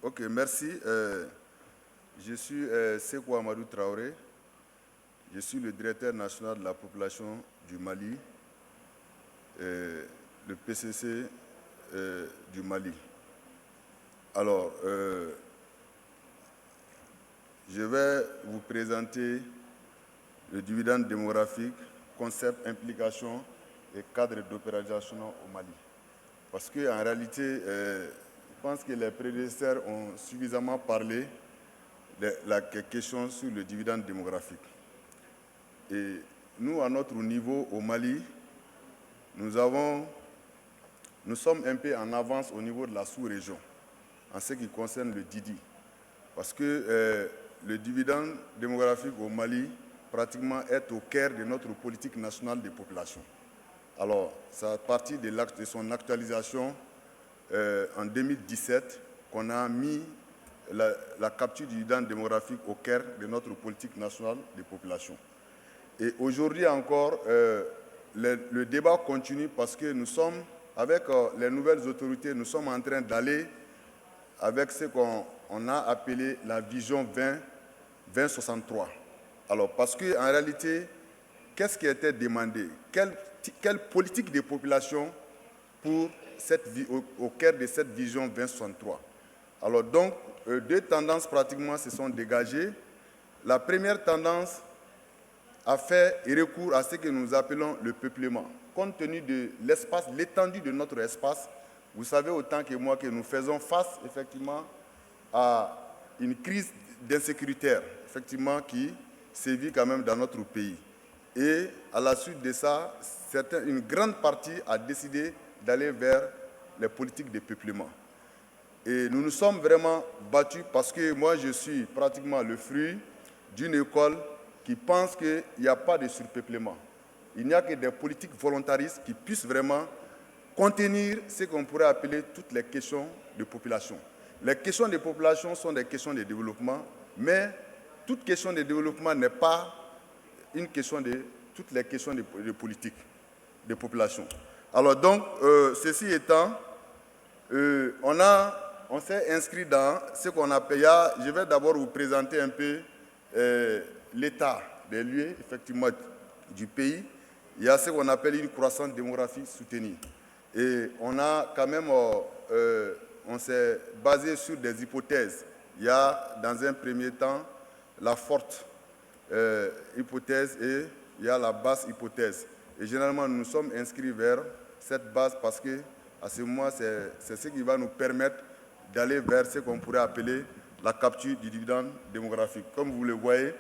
Ok, merci. Je suis Sékou Amadou Traoré. Je suis le directeur national de la population du Mali, le PCC du Mali. Alors, je vais vous présenter le dividende démographique, concept, implication et cadre d'opérationnalisation au Mali. Parce qu'en réalité, je pense que les prédécesseurs ont suffisamment parlé de la question sur le dividende démographique. Et nous, à notre niveau, au Mali, nous sommes un peu en avance au niveau de la sous-région, en ce qui concerne le Didi. Parce que le dividende démographique au Mali, pratiquement, est au cœur de notre politique nationale des populations. Alors, c'est à partir de son actualisation en 2017 qu'on a mis la capture du dividende démographique au cœur de notre politique nationale des populations. Et aujourd'hui encore, le débat continue parce que nous sommes, avec les nouvelles autorités, nous sommes en train d'aller avec ce qu'on a appelé la vision 2063. Alors, parce qu'en réalité, qu'est-ce qui était demandé? Quelle politique de population pour au cœur de cette vision 2063? Alors donc, deux tendances pratiquement se sont dégagées. La première tendance a fait recours à ce que nous appelons le peuplement. Compte tenu de l'espace, l'étendue de notre espace, vous savez autant que moi que nous faisons face effectivement à une crise d'insécurité effectivement qui sévit quand même dans notre pays. Et à la suite de ça, une grande partie a décidé d'aller vers les politiques de peuplement. Et nous nous sommes vraiment battus parce que moi je suis pratiquement le fruit d'une école qui pense qu'il n'y a pas de surpeuplement. Il n'y a que des politiques volontaristes qui puissent vraiment contenir ce qu'on pourrait appeler toutes les questions de population. Les questions de population sont des questions de développement, mais toute question de développement n'est pas une question de toutes les questions de politique, de population. Alors donc, ceci étant, on s'est inscrit dans ce qu'on appelle, je vais d'abord vous présenter un peu l'état des lieux, effectivement, du pays. Il y a ce qu'on appelle une croissance démographique soutenue. Et on a quand même, on s'est basé sur des hypothèses. Il y a, dans un premier temps, la forte hypothèse et il y a la basse hypothèse. Et généralement, nous nous sommes inscrits vers cette base parce que, à ce moment, c'est ce qui va nous permettre d'aller vers ce qu'on pourrait appeler la capture du dividende démographique. Comme vous le voyez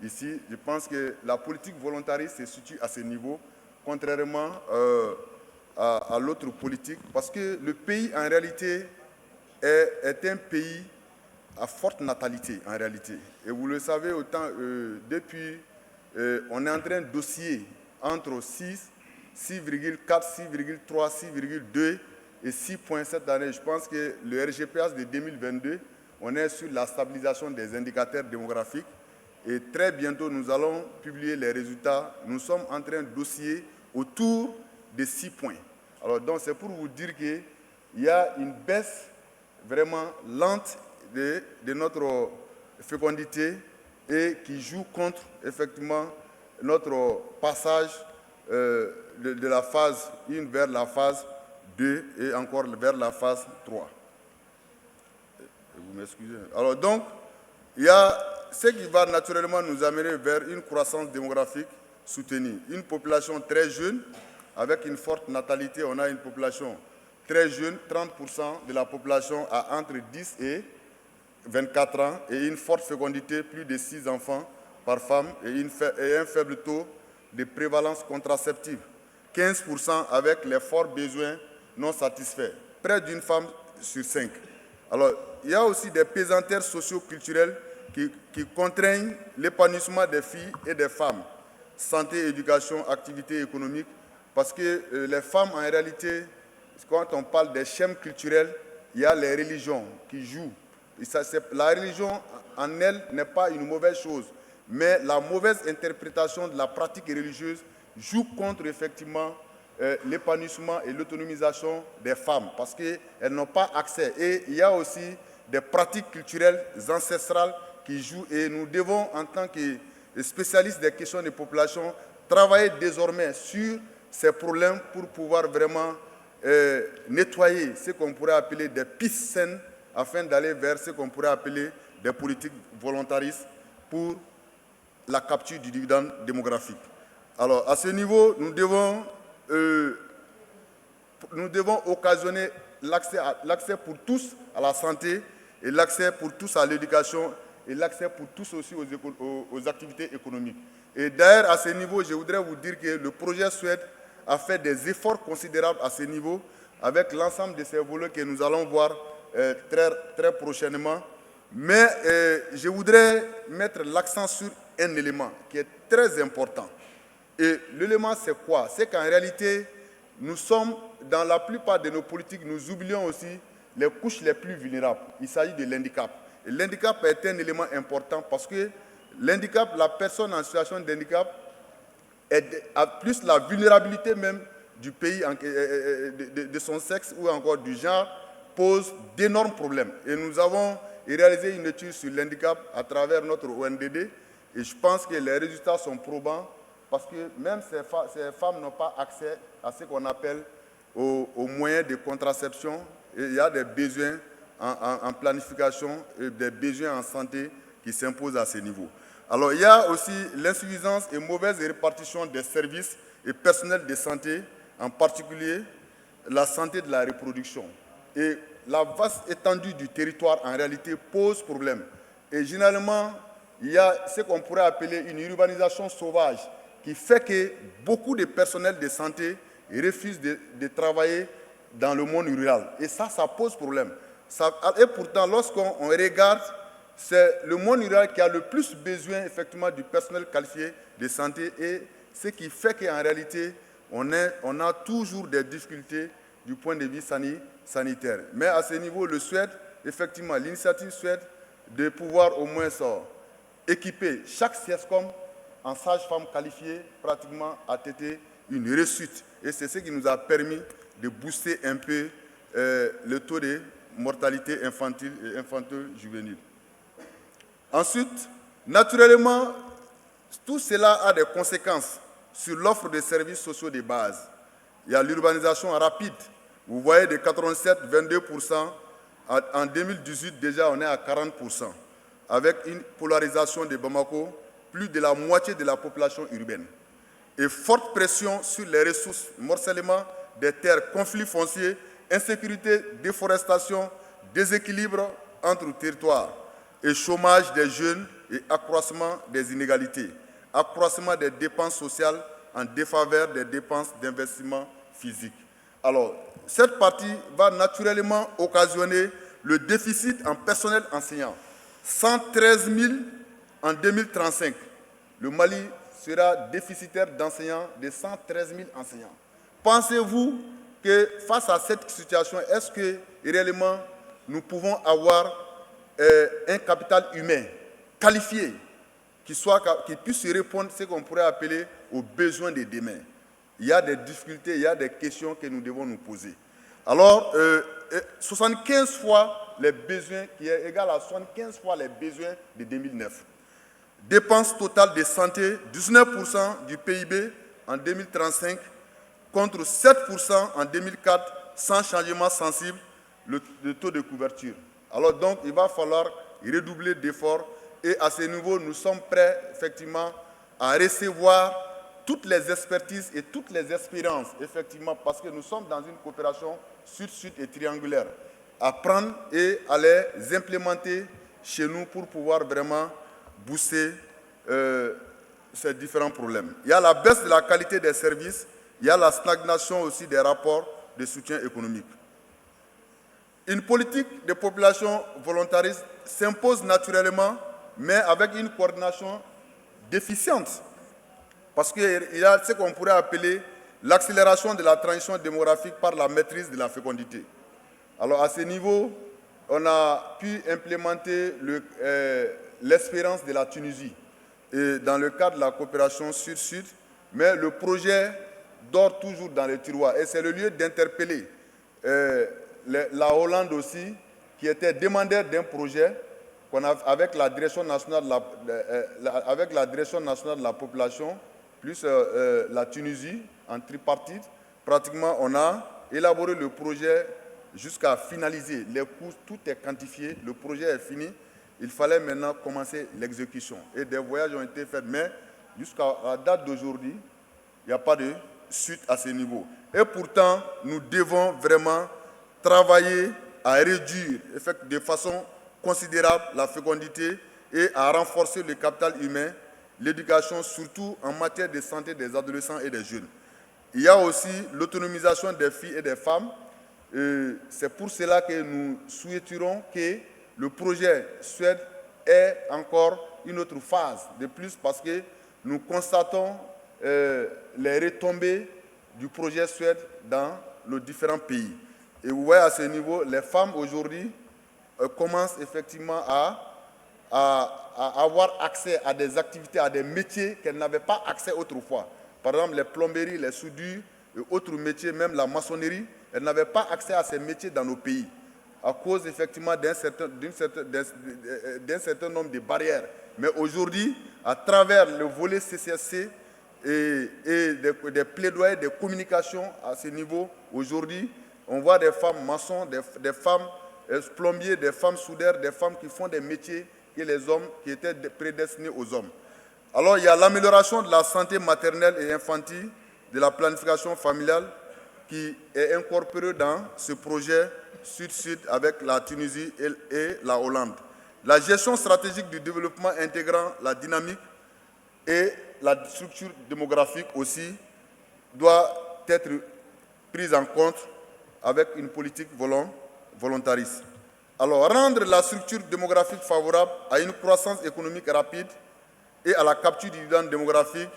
ici, je pense que la politique volontariste se situe à ce niveau, contrairement à l'autre politique, parce que le pays, en réalité, est un pays à forte natalité, en réalité. Et vous le savez, depuis, on est en train d'osciller entre 6,4, 6,3, 6,2 et 6,7 cette année. Je pense que le RGPH de 2022, on est sur la stabilisation des indicateurs démographiques. Et très bientôt, nous allons publier les résultats. Nous sommes en train d'osciller autour de 6 points. Alors, donc, c'est pour vous dire qu'il y a une baisse vraiment lente de notre fécondité et qui joue contre, effectivement, notre passage de la phase 1 vers la phase 2 et encore vers la phase 3. Vous m'excusez. Alors donc, il y a ce qui va naturellement nous amener vers une croissance démographique soutenue. Une population très jeune, avec une forte natalité, on a une population très jeune, 30% de la population a entre 10 et 24 ans, et une forte fécondité, plus de 6 enfants par femme, et un faible taux de prévalence contraceptive. 15% avec les forts besoins non satisfaits, près d'une femme sur 5. Alors, il y a aussi des pesanteurs socio-culturels qui contraignent l'épanouissement des filles et des femmes. Santé, éducation, activité économique, parce que les femmes, en réalité, quand on parle des schèmes culturels, il y a les religions qui jouent. La religion en elle n'est pas une mauvaise chose, mais la mauvaise interprétation de la pratique religieuse joue contre effectivement l'épanouissement et l'autonomisation des femmes parce qu'elles n'ont pas accès. Et il y a aussi des pratiques culturelles ancestrales qui jouent. Et nous devons, en tant que spécialistes des questions des populations, travailler désormais sur ces problèmes pour pouvoir vraiment nettoyer ce qu'on pourrait appeler des pistes saines afin d'aller vers ce qu'on pourrait appeler des politiques volontaristes pour la capture du dividende démographique. Alors, à ce niveau, nous devons occasionner l'accès pour tous à la santé et l'accès pour tous à l'éducation et l'accès pour tous aussi aux activités économiques. Et d'ailleurs, à ce niveau, je voudrais vous dire que le projet Suède a fait des efforts considérables à ce niveau avec l'ensemble de ces volets que nous allons voir très prochainement. Mais je voudrais mettre l'accent sur un élément qui est très important. Et l'élément, c'est quoi? C'est qu'en réalité, nous sommes, dans la plupart de nos politiques, nous oublions aussi les couches les plus vulnérables. Il s'agit de l'handicap. Et l'handicap est un élément important parce que l'handicap, la personne en situation de handicap, a plus la vulnérabilité même du pays, de son sexe ou encore du genre, pose d'énormes problèmes. Et nous avons réalisé une étude sur l'handicap à travers notre ONDD et je pense que les résultats sont probants parce que même ces femmes n'ont pas accès à ce qu'on appelle aux moyens de contraception. Et il y a des besoins en planification et des besoins en santé qui s'imposent à ce niveau. Alors, il y a aussi l'insuffisance et mauvaise répartition des services et personnels de santé, en particulier la santé de la reproduction. Et la vaste étendue du territoire, en réalité, pose problème. Et généralement, il y a ce qu'on pourrait appeler une urbanisation sauvage qui fait que beaucoup de personnels de santé refusent de travailler dans le monde rural. Et ça pose problème. Et pourtant, lorsqu'on regarde, c'est le monde rural qui a le plus besoin effectivement du personnel qualifié de santé et ce qui fait qu'en réalité, on a toujours des difficultés du point de vue sanitaire. Mais à ce niveau, le Suède, effectivement, l'initiative Suède de pouvoir au moins équiper chaque CIESCOM en sage-femme qualifiée, pratiquement a été une réussite. Et c'est ce qui nous a permis de booster un peu le taux de mortalité infantile et infantile-juvénile. Ensuite, naturellement, tout cela a des conséquences sur l'offre de services sociaux de base. Il y a l'urbanisation rapide. Vous voyez, de 87, 22%, en 2018, déjà, on est à 40%, avec une polarisation de Bamako, plus de la moitié de la population urbaine. Et forte pression sur les ressources, morcellement des terres, conflits fonciers, insécurité, déforestation, déséquilibre entre territoires, et chômage des jeunes et accroissement des inégalités, accroissement des dépenses sociales en défaveur des dépenses d'investissement physique. Alors, cette partie va naturellement occasionner le déficit en personnel enseignant. 113 000 en 2035. Le Mali sera déficitaire d'enseignants de 113 000 enseignants. Pensez-vous que face à cette situation, est-ce que réellement nous pouvons avoir un capital humain qualifié qui puisse répondre à ce qu'on pourrait appeler aux besoins de demain? Il y a des difficultés, il y a des questions que nous devons nous poser. Alors, 75 fois les besoins, qui est égal à 75 fois les besoins de 2009. Dépenses totales de santé, 19% du PIB en 2035, contre 7% en 2004, sans changement sensible, le taux de couverture. Alors donc, il va falloir redoubler d'efforts et à ce niveau, nous sommes prêts effectivement à recevoir toutes les expertises et toutes les expériences, effectivement, parce que nous sommes dans une coopération sud-sud et triangulaire, à prendre et à les implémenter chez nous pour pouvoir vraiment booster ces différents problèmes. Il y a la baisse de la qualité des services, il y a la stagnation aussi des rapports de soutien économique. Une politique de population volontariste s'impose naturellement, mais avec une coordination déficiente. Parce qu'il y a ce qu'on pourrait appeler l'accélération de la transition démographique par la maîtrise de la fécondité. Alors à ce niveau, on a pu implémenter l'espérance de la Tunisie et dans le cadre de la coopération sud-sud, mais le projet dort toujours dans les tiroirs et c'est le lieu d'interpeller la Hollande aussi qui étaient demandeurs d'un projet avec la direction nationale de la population, plus la Tunisie, en tripartite. Pratiquement, on a élaboré le projet jusqu'à finaliser. Les coûts, tout est quantifié, le projet est fini. Il fallait maintenant commencer l'exécution. Et des voyages ont été faits, mais jusqu'à la date d'aujourd'hui, il n'y a pas de suite à ce niveau. Et pourtant, nous devons vraiment travailler à réduire de façon considérable la fécondité et à renforcer le capital humain, l'éducation, surtout en matière de santé des adolescents et des jeunes. Il y a aussi l'autonomisation des filles et des femmes. C'est pour cela que nous souhaiterons que le projet Suède ait encore une autre phase de plus, parce que nous constatons les retombées du projet Suède dans les différents pays. Et vous voyez à ce niveau, les femmes aujourd'hui commencent effectivement à avoir accès à des activités, à des métiers qu'elles n'avaient pas accès autrefois. Par exemple, les plomberies, les soudures et autres métiers, même la maçonnerie, elles n'avaient pas accès à ces métiers dans nos pays, à cause effectivement d'un certain nombre de barrières. Mais aujourd'hui, à travers le volet CCSC et des plaidoyers, des communications à ce niveau, aujourd'hui, on voit des femmes maçons, des femmes plombiers, des femmes soudeurs, des femmes qui font des métiers que les hommes, qui étaient prédestinés aux hommes. Alors, il y a l'amélioration de la santé maternelle et infantile, de la planification familiale, qui est incorporée dans ce projet Sud-Sud avec la Tunisie et la Hollande. La gestion stratégique du développement intégrant la dynamique et la structure démographique aussi doit être prise en compte avec une politique volontariste. Alors, rendre la structure démographique favorable à une croissance économique rapide et à la capture du dividende démographique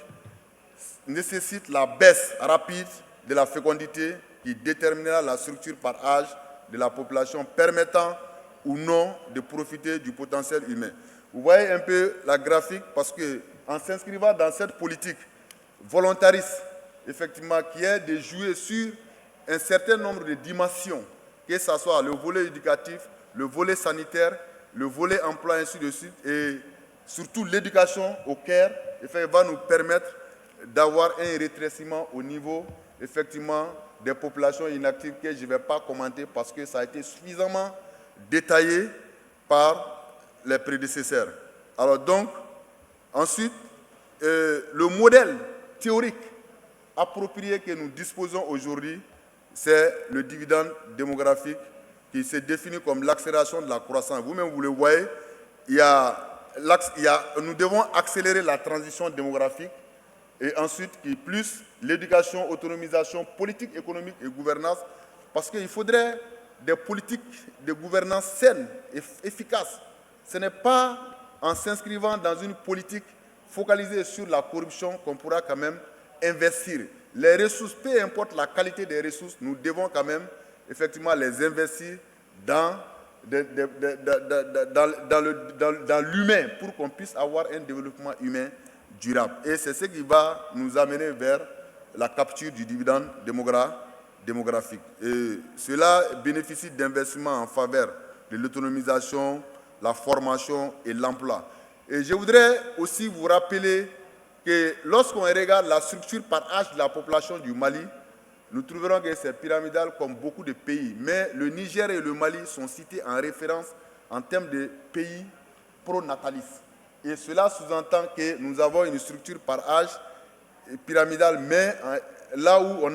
nécessite la baisse rapide de la fécondité qui déterminera la structure par âge de la population, permettant ou non de profiter du potentiel humain. Vous voyez un peu la graphique, parce qu'en s'inscrivant dans cette politique volontariste, effectivement, qui est de jouer sur un certain nombre de dimensions, que ce soit le volet éducatif, le volet sanitaire, le volet emploi, ainsi de suite, et surtout l'éducation au cœur, va nous permettre d'avoir un rétrécissement au niveau, effectivement, des populations inactives que je ne vais pas commenter parce que ça a été suffisamment détaillé par les prédécesseurs. Alors donc, ensuite, le modèle théorique approprié que nous disposons aujourd'hui, c'est le dividende démographique qui se définit comme l'accélération de la croissance. Vous-même, vous le voyez, nous devons accélérer la transition démographique et ensuite, plus l'éducation, autonomisation, politique économique et gouvernance, parce qu'il faudrait des politiques de gouvernance saines et efficaces. Ce n'est pas en s'inscrivant dans une politique focalisée sur la corruption qu'on pourra quand même investir. Les ressources, peu importe la qualité des ressources, nous devons quand même effectivement les investir dans l'humain pour qu'on puisse avoir un développement humain durable. Et c'est ce qui va nous amener vers la capture du dividende démographique. Et cela bénéficie d'investissements en faveur de l'autonomisation, la formation et l'emploi. Et je voudrais aussi vous rappeler que lorsqu'on regarde la structure par âge de la population du Mali, nous trouverons que c'est pyramidal comme beaucoup de pays. Mais le Niger et le Mali sont cités en référence en termes de pays pronatalistes. Et cela sous-entend que nous avons une structure par âge pyramidale, mais là où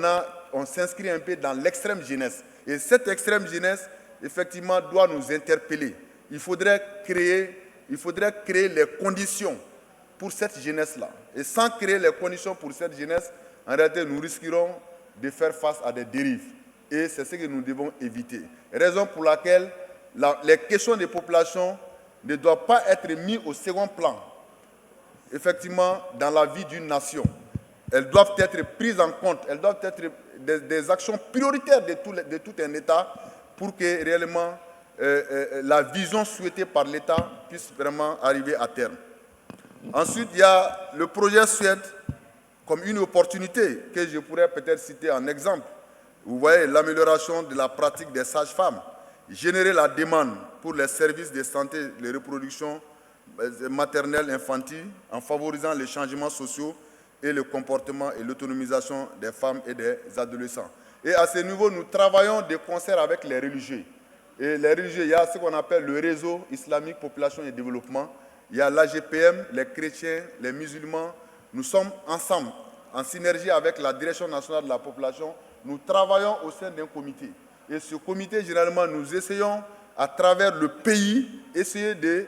on s'inscrit un peu dans l'extrême jeunesse. Et cette extrême jeunesse, effectivement, doit nous interpeller. Il faudrait créer les conditions pour cette jeunesse-là. Et sans créer les conditions pour cette jeunesse, en réalité, nous risquerons de faire face à des dérives. Et c'est ce que nous devons éviter. Raison pour laquelle les questions des populations ne doivent pas être mises au second plan, effectivement, dans la vie d'une nation. Elles doivent être prises en compte, elles doivent être des actions prioritaires de tout un État pour que réellement la vision souhaitée par l'État puisse vraiment arriver à terme. Ensuite, il y a le projet Suède comme une opportunité que je pourrais peut-être citer en exemple. Vous voyez l'amélioration de la pratique des sages-femmes générer la demande pour les services de santé et de reproduction maternelle infantile en favorisant les changements sociaux et le comportement et l'autonomisation des femmes et des adolescents. Et à ce niveau, nous travaillons de concert avec les religieux. Et les religieux, il y a ce qu'on appelle le réseau islamique population et développement. Il y a l'AGPM, les chrétiens, les musulmans. Nous sommes ensemble, en synergie avec la Direction nationale de la population. Nous travaillons au sein d'un comité. Et ce comité, généralement, nous essayons, à travers le pays, essayer de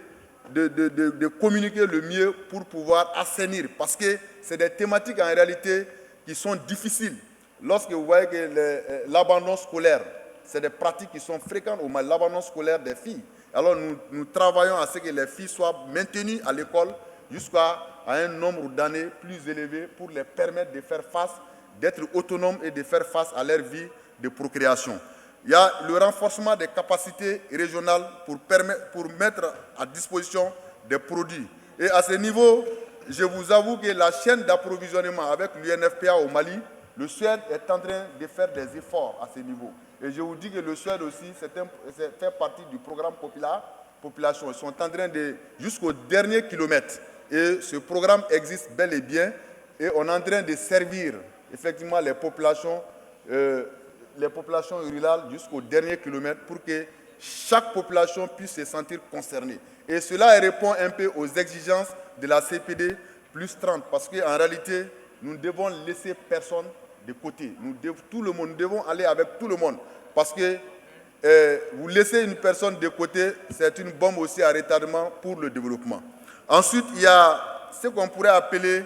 communiquer le mieux pour pouvoir assainir. Parce que c'est des thématiques, en réalité, qui sont difficiles. Lorsque vous voyez que l'abandon scolaire, c'est des pratiques qui sont fréquentes au Mali, l'abandon scolaire des filles. Alors nous travaillons à ce que les filles soient maintenues à l'école jusqu'à un nombre d'années plus élevé pour les permettre de faire face, d'être autonomes et de faire face à leur vie de procréation. Il y a le renforcement des capacités régionales pour mettre à disposition des produits. Et à ce niveau, je vous avoue que la chaîne d'approvisionnement avec l'UNFPA au Mali, le Suède est en train de faire des efforts à ce niveau. Et je vous dis que le Suède aussi, fait partie du programme Population. Ils sont en train de, jusqu'au dernier kilomètre. Et ce programme existe bel et bien. Et on est en train de servir effectivement les populations rurales jusqu'au dernier kilomètre pour que chaque population puisse se sentir concernée. Et cela répond un peu aux exigences de la CPD plus 30. Parce qu'en réalité, nous ne devons laisser personne de côté. Nous devons aller avec tout le monde. Parce que vous laissez une personne de côté, c'est une bombe aussi à retardement pour le développement. Ensuite, il y a ce qu'on pourrait appeler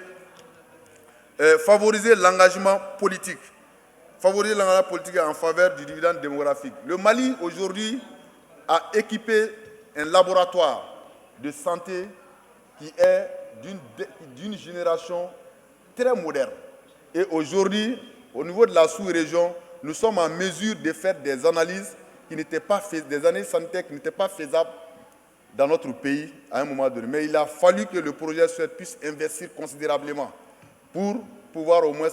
favoriser l'engagement politique. Favoriser l'engagement politique en faveur du dividende démographique. Le Mali, aujourd'hui, a équipé un laboratoire de santé qui est d'une génération très moderne. Et aujourd'hui, au niveau de la sous-région, nous sommes en mesure de faire des analyses des analyses sanitaires qui n'étaient pas faisables dans notre pays à un moment donné. Mais il a fallu que le projet SUED puisse investir considérablement pour pouvoir au moins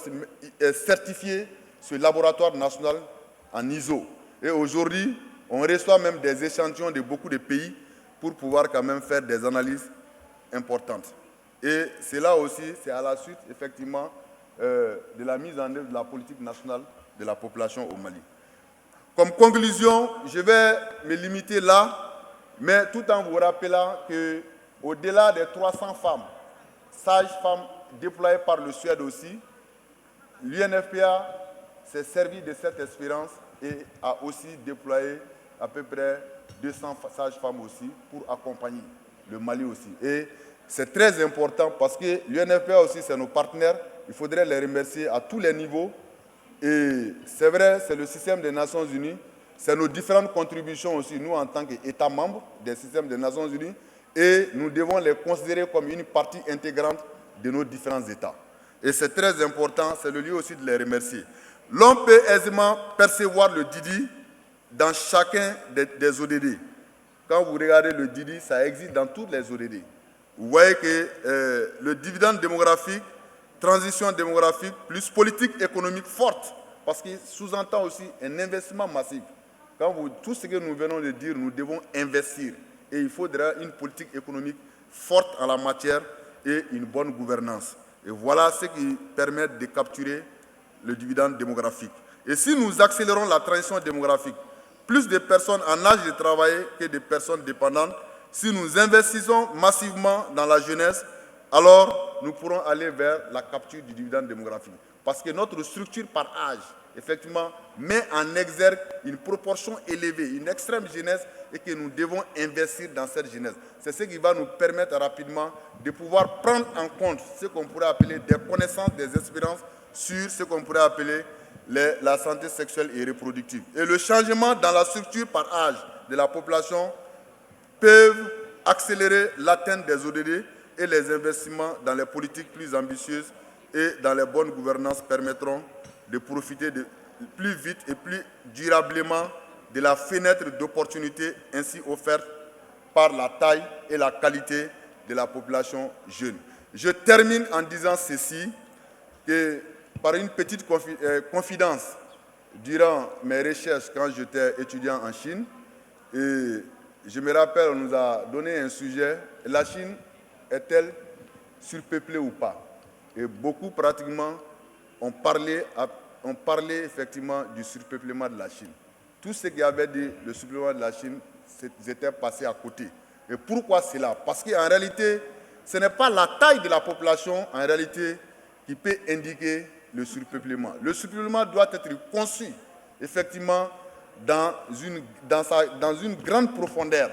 certifier ce laboratoire national en ISO. Et aujourd'hui, on reçoit même des échantillons de beaucoup de pays pour pouvoir quand même faire des analyses importantes. Et c'est là aussi, c'est à la suite, effectivement, de la mise en œuvre de la politique nationale de la population au Mali. Comme conclusion, je vais me limiter là, mais tout en vous rappelant qu'au-delà des 300 femmes, sages-femmes déployées par le Suède aussi, l'UNFPA s'est servi de cette expérience et a aussi déployé à peu près 200 sages-femmes aussi pour accompagner le Mali aussi. Et c'est très important parce que l'UNFPA aussi, c'est nos partenaires. Il faudrait les remercier à tous les niveaux. Et c'est vrai, c'est le système des Nations Unies. C'est nos différentes contributions aussi, nous en tant qu'États membres des systèmes des Nations Unies. Et nous devons les considérer comme une partie intégrante de nos différents États. Et c'est très important, c'est le lieu aussi de les remercier. L'on peut aisément percevoir le Didi dans chacun des ODD. Quand vous regardez le Didi, ça existe dans toutes les ODD. Vous voyez que le dividende démographique, transition démographique, plus politique économique forte, parce qu'il sous-entend aussi un investissement massif. Tout ce que nous venons de dire, nous devons investir. Et il faudra une politique économique forte en la matière et une bonne gouvernance. Et voilà ce qui permet de capturer le dividende démographique. Et si nous accélérons la transition démographique, plus de personnes en âge de travailler que de personnes dépendantes, si nous investissons massivement dans la jeunesse, alors nous pourrons aller vers la capture du dividende démographique. Parce que notre structure par âge, effectivement, met en exergue une proportion élevée, une extrême jeunesse, et que nous devons investir dans cette jeunesse. C'est ce qui va nous permettre rapidement de pouvoir prendre en compte ce qu'on pourrait appeler des connaissances, des expériences sur ce qu'on pourrait appeler la santé sexuelle et reproductive. Et le changement dans la structure par âge de la population peuvent accélérer l'atteinte des ODD et les investissements dans les politiques plus ambitieuses et dans les bonnes gouvernances permettront de profiter plus vite et plus durablement de la fenêtre d'opportunité ainsi offerte par la taille et la qualité de la population jeune. Je termine en disant ceci, que par une petite confidence, durant mes recherches quand j'étais étudiant en Chine, Et je me rappelle, on nous a donné un sujet, la Chine est-elle surpeuplée ou pas? Et beaucoup pratiquement ont parlé effectivement du surpeuplement de la Chine. Tout ce qui avait dit le surpeuplement de la Chine, c'était passé à côté. Et pourquoi cela? Parce qu'en réalité, ce n'est pas la taille de la population, en réalité, qui peut indiquer le surpeuplement. Le surpeuplement doit être conçu, effectivement, dans une grande profondeur,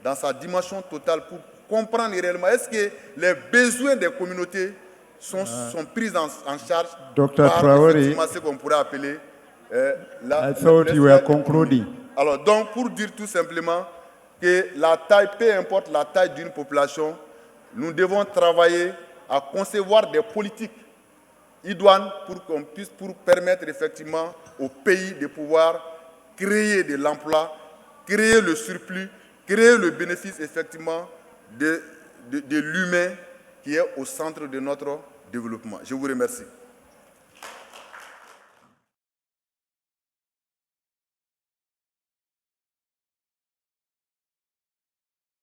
dans sa dimension totale, pour comprendre réellement est-ce que les besoins des communautés sont pris en charge par effectivement ce qu'on pourrait appeler I thought you were concluding. Alors, donc, pour dire tout simplement que la taille, peu importe la taille d'une population, nous devons travailler à concevoir des politiques idoines pour permettre effectivement au pays de pouvoir créer de l'emploi, créer le surplus, créer le bénéfice effectivement de l'humain qui est au centre de notre développement. Je vous remercie.